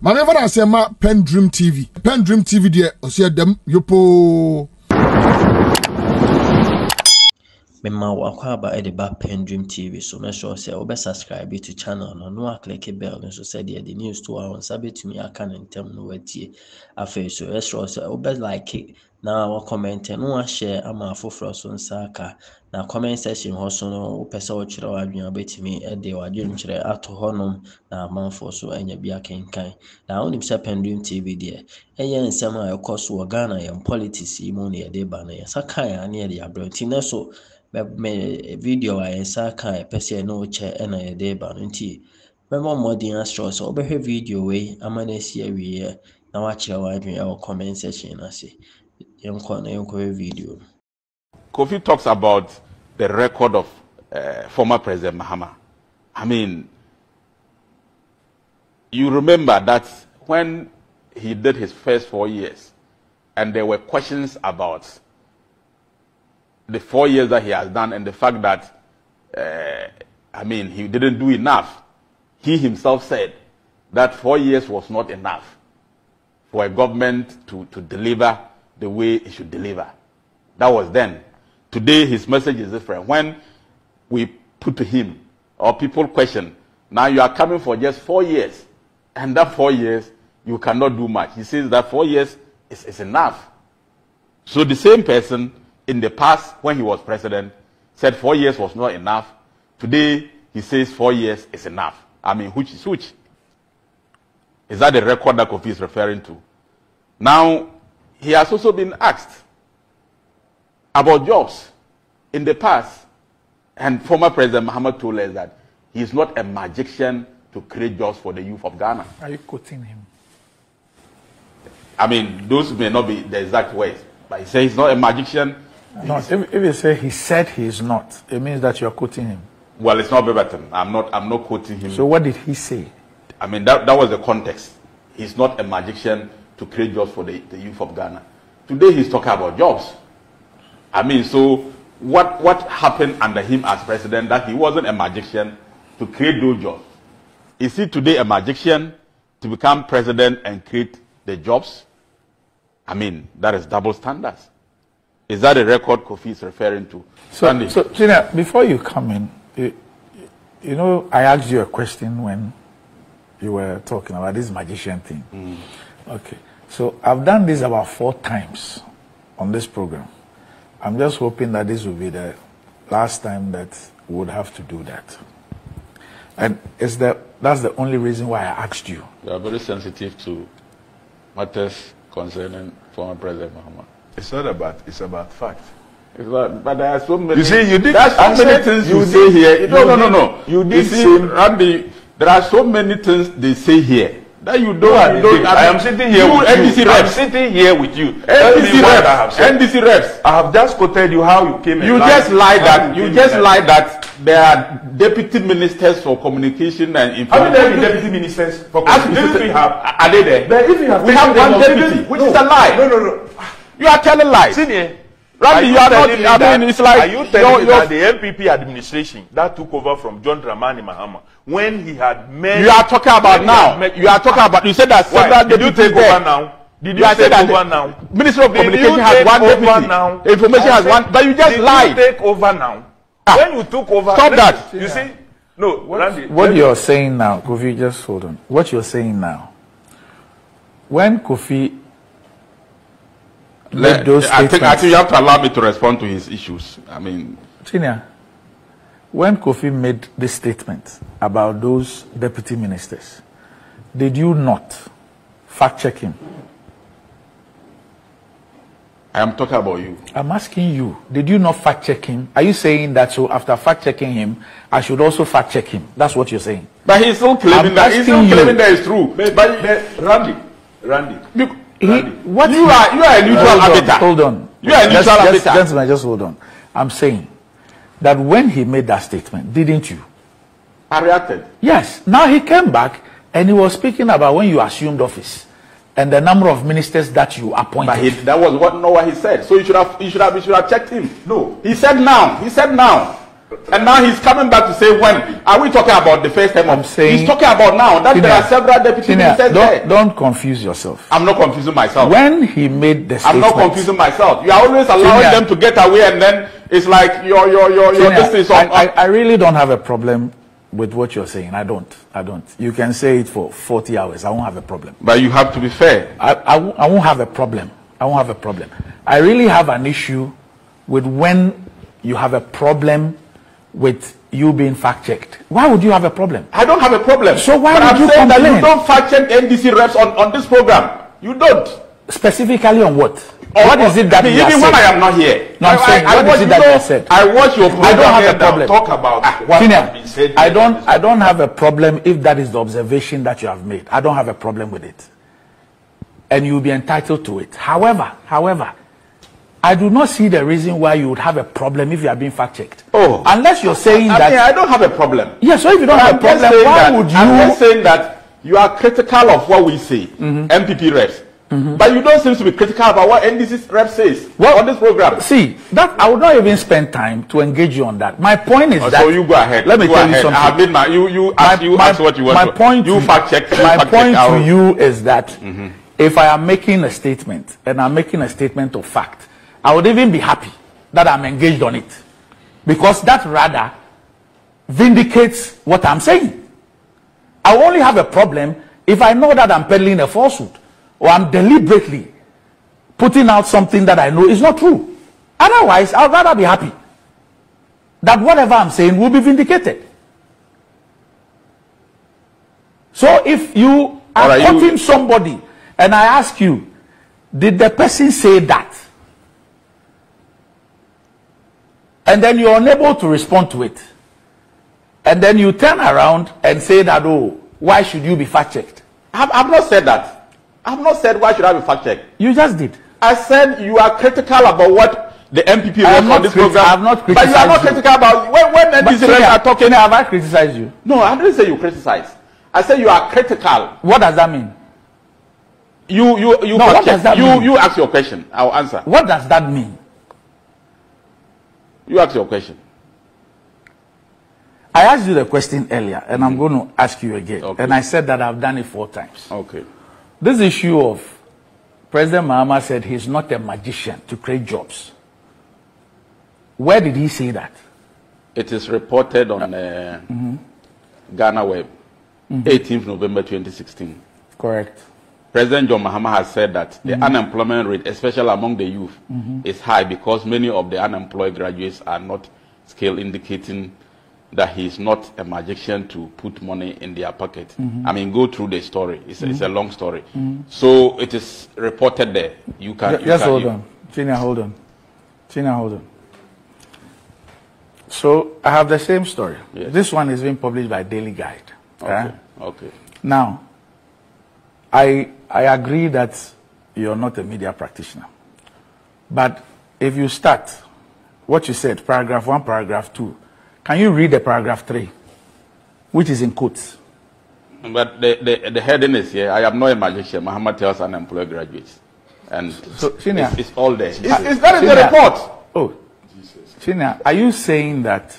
Ma never I say ma PENDREAM TV. PENDREAM TV there, o say them yopo. Mema wakwaba e de ba PENDREAM TV so make sure say obe subscribe to channel no click bell so say the news to our sabe to me aka ntem no watie afa so sure say obe like it na wa comment no share ama afoforo so nsaka na comment section ho so no pese o kire wa adwen abetimi e de wadwen kire ato honom na manfo so anya bia kenkan na onim say PENDREAM TV there eye nsem a ekoso Ghana yam politics mu ne de ba na saka ya ne de abranti na so me video I saka pese no che na ye de ba nti me mo modern astro so obehwe video we amana si awie na wa kire wa adwen e comment section na se yenko video. Kofi talks about the record of former President Mahama. I mean, you remember that when he did his first 4 years and there were questions about the 4 years that he has done and the fact that, I mean, he didn't do enough. He himself said that 4 years was not enough for a government to deliver the way it should deliver. That was then. Today, his message is different. When we put to him, or people question, now you are coming for just 4 years, and that 4 years, you cannot do much. He says that 4 years is enough. So the same person in the past, when he was president, said 4 years was not enough. Today, he says 4 years is enough. I mean, which is which? Is that the record that Kofi is referring to? Now, he has also been asked about jobs in the past, and former President Mahama told us that he is not a magician to create jobs for the youth of Ghana. Are you quoting him? I mean, those may not be the exact words, but he says he's not a magician. No, if you say he said he is not, it means that you are quoting him. Well, it's not verbatim. I'm not quoting him. So what did he say? I mean, that was the context. He's not a magician to create jobs for the youth of Ghana. Today he's talking about jobs. I mean, so what happened under him as president that he wasn't a magician to create those jobs? Is he today a magician to become president and create the jobs? I mean, that is double standards. Is that a record Kofi is referring to? So Chinnia, before you come in, you know, I asked you a question when you were talking about this magician thing. Okay. So I've done this about 4 times on this program. I'm just hoping that this will be the last time that we would have to do that. And that's the only reason why I asked you. You are very sensitive to matters concerning former President Mahama. It's not about, it's about fact. It's not, but there are so many. You see, you did. There's so many things you say here. No. You did. You see, Randy, there are so many things they say here that you don't. I am sitting here with you. I'm sitting here with you. NDC reps. I have just quoted you how you came in. You just lied that. You just lied that there are deputy ministers for communication and information. How many deputy ministers for communication we have? Are they there? But if you have, we have one deputy, which is a lie. No. You are telling lies. Senior, Randy, you are not. I mean, it's like. Are you telling me that the MPP administration that took over from John Dramani Mahama, when he had made... You are talking about now. You are talking about... You said that several deputies... Did you take over now? Did you take over now? Minister of Communication has one deputy. Now? Information has one... But you just lied. Did you take over now? When you took over... Stop that. You see? No, Randy... What you're saying now, Kofi, just hold on. What you're saying now, when Kofi... I think you have to allow me to respond to his issues. I mean... Chinnia, when Kofi made this statement about those deputy ministers, did you not fact-check him? I am talking about you. I'm asking you, did you not fact-check him? Are you saying that so after fact-checking him, I should also fact-check him? That's what you're saying. But he's still claiming that. He's still claiming that it's true. But Randy. You are a neutral arbiter. Hold on. You are a neutral arbiter. Gentlemen, just hold on. I'm saying that when he made that statement, didn't you? I reacted. Yes. Now he came back and he was speaking about when you assumed office and the number of ministers that you appointed. But that was not what he said. So you should have checked him. No. He said now. And now he's coming back to say when. Are we talking about the first time? I'm saying, he's talking about now that Chinnia, there are several deputy ministers there. Don't confuse yourself. I'm not confusing myself. When he made the statement, I'm not confusing myself. You are always allowing them to get away, and then it's like your distance on. I really don't have a problem with what you're saying. I don't. You can say it for 40 hours. I won't have a problem. But you have to be fair. I won't have a problem. I really have an issue with when you have a problem with you being fact-checked. Why would you have a problem? I don't have a problem. So why would you complain? That you don't fact-check NDC reps on this program. You don't. Specifically on what? What is it that you even when I am not here. No, I'm saying, what is it that you said? I watch your program. I don't have a problem. Talk about what has been said. I don't have a problem if that is the observation that you have made. I don't have a problem with it. And you'll be entitled to it. However, I do not see the reason why you would have a problem if you are being fact-checked. Oh. Unless you're saying that... I don't have a problem. Yeah, so if you don't have a problem, why would you... I'm just saying that you are critical of what we say, MPP reps. But you don't seem to be critical about what NDC rep says on this program. See, that I would not even spend time to engage you on that. My point is that... So you go ahead. Let me tell you something. I have made my... You ask what you want. My point you fact-check. My point to you is that if I am making a statement, and I'm making a statement of fact, I would even be happy that I'm engaged on it. Because that rather vindicates what I'm saying. I only have a problem if I know that I'm peddling a falsehood, or I'm deliberately putting out something that I know is not true. Otherwise, I'd rather be happy that whatever I'm saying will be vindicated. So if you are quoting somebody and I ask you, did the person say that? And then you're unable to respond to it. And then you turn around and say that, oh, why should you be fact-checked? I've not said that. I've not said why should I be fact-checked. You just did. I said you are critical about what the MPP wrote on this program. I have not criticized you. But you are not critical about when NDC are talking. Have I criticized you? No, I didn't say you criticize. I said you are critical. What does that mean? What does that mean? You ask your question. I'll answer. What does that mean? You ask your question. I asked you the question earlier, and I'm going to ask you again. Okay. And I said that I've done it 4 times. Okay. This issue of President Mahama said he's not a magician to create jobs. Where did he say that? It is reported on Ghana Web, 18th November 2016. Correct. President John Mahama has said that the unemployment rate, especially among the youth, is high because many of the unemployed graduates are not skilled, indicating that he is not a magician to put money in their pocket. I mean, go through the story. It's a long story. So it is reported there. You can... hold on. Chinnia, hold on. Chinnia, hold on. So I have the same story. Yes. This one is being published by Daily Guide. Okay. Now, I agree that you're not a media practitioner. But if you start what you said, paragraph 1, paragraph 2, can you read the paragraph 3, which is in quotes? But the heading is here, I am not a magician. Mahama tells unemployed graduates. And so, Chinnia, it's all there. Is that in the report? Oh, Chinnia, are you saying that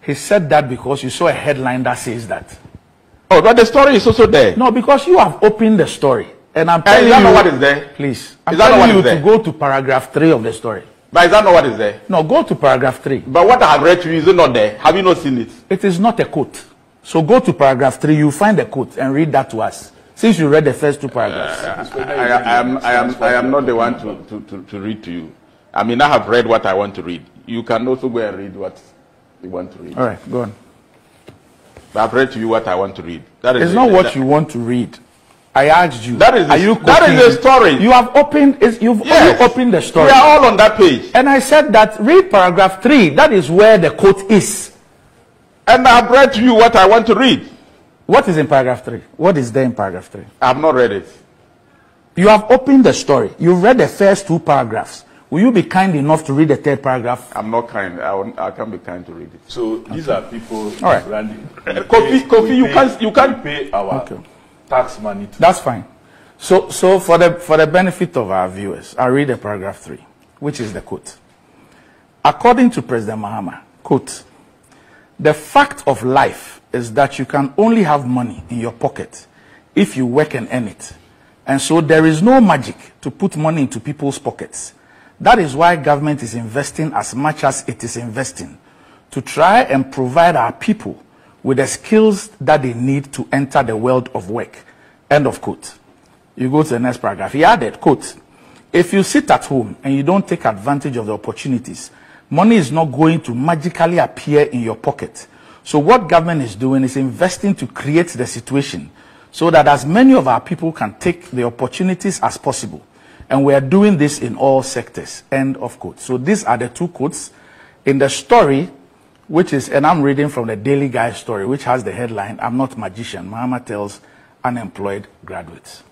he said that because you saw a headline that says that? Oh, but the story is also there. No, because you have opened the story. And I'm telling you... Is that not what is there? Please. I'm telling you to go to paragraph 3 of the story. But is that not what is there? No, go to paragraph 3. But what I have read to you, is it not there? Have you not seen it? It is not a quote. So go to paragraph 3, you find a quote and read that to us. Since you read the first 2 paragraphs. I am not the one to read to you. I mean, I have read what I want to read. You can also go and read what you want to read. All right, go on. But I've read to you what I want to read. It's not what you want to read. I asked you. That is the story. You have opened. You've opened the story. We are all on that page. And I said that read paragraph 3. That is where the quote is. And I've read to you what I want to read. What is in paragraph 3? What is there in paragraph 3? I have not read it. You have opened the story. You've read the first 2 paragraphs. Will you be kind enough to read the 3rd paragraph? I'm not kind. I can't be kind to read it. So these are people. All right. Kofi, you can't pay our tax money. That's fine. So for the benefit of our viewers, I'll read the paragraph 3, which is the quote. According to President Mahama, quote, The fact of life is that you can only have money in your pocket if you work and earn it. And so there is no magic to put money into people's pockets. That is why government is investing as much as it is investing to try and provide our people with the skills that they need to enter the world of work. End of quote. You go to the next paragraph. He added, quote, if you sit at home and you don't take advantage of the opportunities, money is not going to magically appear in your pocket. So what government is doing is investing to create the situation so that as many of our people can take the opportunities as possible. And we are doing this in all sectors. End of quote. So these are the two quotes in the story, which is, and I'm reading from the Daily Guide story, which has the headline, I'm not magician. Mahama tells unemployed graduates.